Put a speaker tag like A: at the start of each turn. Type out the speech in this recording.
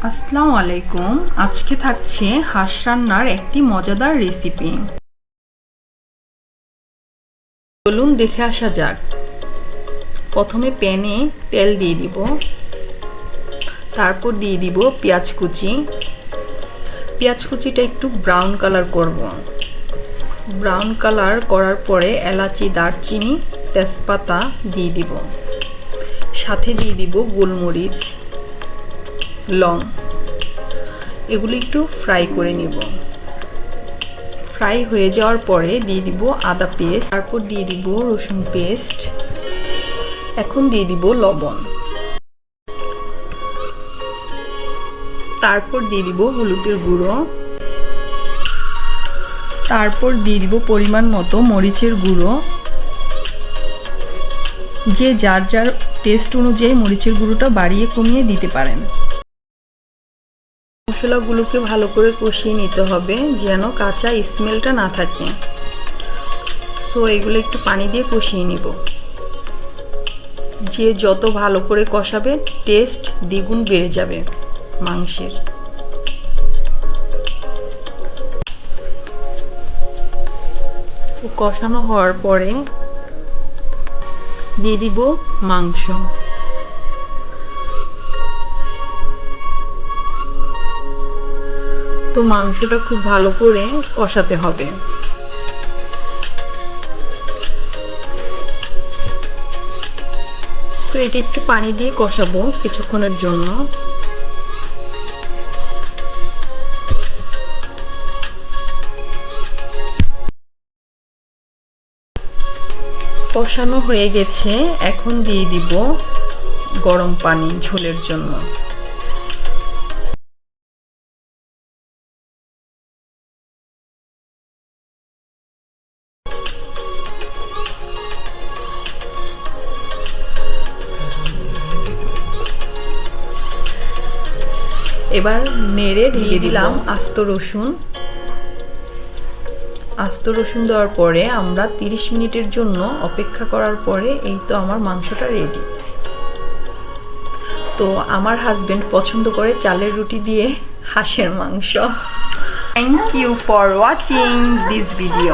A: আসসালামু আলাইকুম। আজকে থাকছে হাঁস রান্নার একটি মজাদার রেসিপি। চলুন দেখে আসা যাক। প্রথমে প্যানে তেল দিয়ে দিব, তারপর দিয়ে দিব পেঁয়াজ কুচি। পেঁয়াজ কুচিটা একটু ব্রাউন কালার করব। ব্রাউন কালার করার পরে এলাচি, দারচিনি, তেজপাতা দিয়ে দিব। সাথে দিয়ে দিব গোলমরিচ, লং। এগুলো একটু ফ্রাই করে নিব। ফ্রাই হয়ে যাওয়ার পরে দিয়ে দিব আদা পেস্ট, তারপর দিয়ে দিব রসুন পেস্ট। এখন দিয়ে দিব লবণ, তারপর দিয়ে দিব হলুদের গুঁড়ো, তারপর দিয়ে দিব পরিমাণ মতো মরিচের গুঁড়ো। যে যার যার টেস্ট অনুযায়ী মরিচের গুঁড়োটা বাড়িয়ে কমিয়ে দিতে পারেন। মশলাগুলোকে ভালো করে কষিয়ে নিতে হবে যেন কাঁচা স্মেলটা না থাকে। সো এগুলো একটু পানি দিয়ে কষিয়ে নিব। যে যত ভালো করে কষাবে টেস্ট দ্বিগুণ বেড়ে যাবে মাংসের। কষানো হওয়ার পরে দিয়ে দিব মাংস। তো মাংসটা খুব ভালো করে কষাতে হবে। তো এটা একটু পানি দিয়ে কষাবো কিছুক্ষণের জন্য। কষানো হয়ে গেছে, এখন দিয়ে দিব গরম পানি ঝোলের জন্য। এবার নেড়ে দিয়ে দিলাম আস্ত রসুন। আস্ত রসুন দেওয়ার পরে আমরা 30 মিনিটের জন্য অপেক্ষা করার পরে এই তো আমার মাংসটা রেডি। তো আমার হাজবেন্ড পছন্দ করে চালের রুটি দিয়ে হাঁসের মাংস। Thank you for watching this video.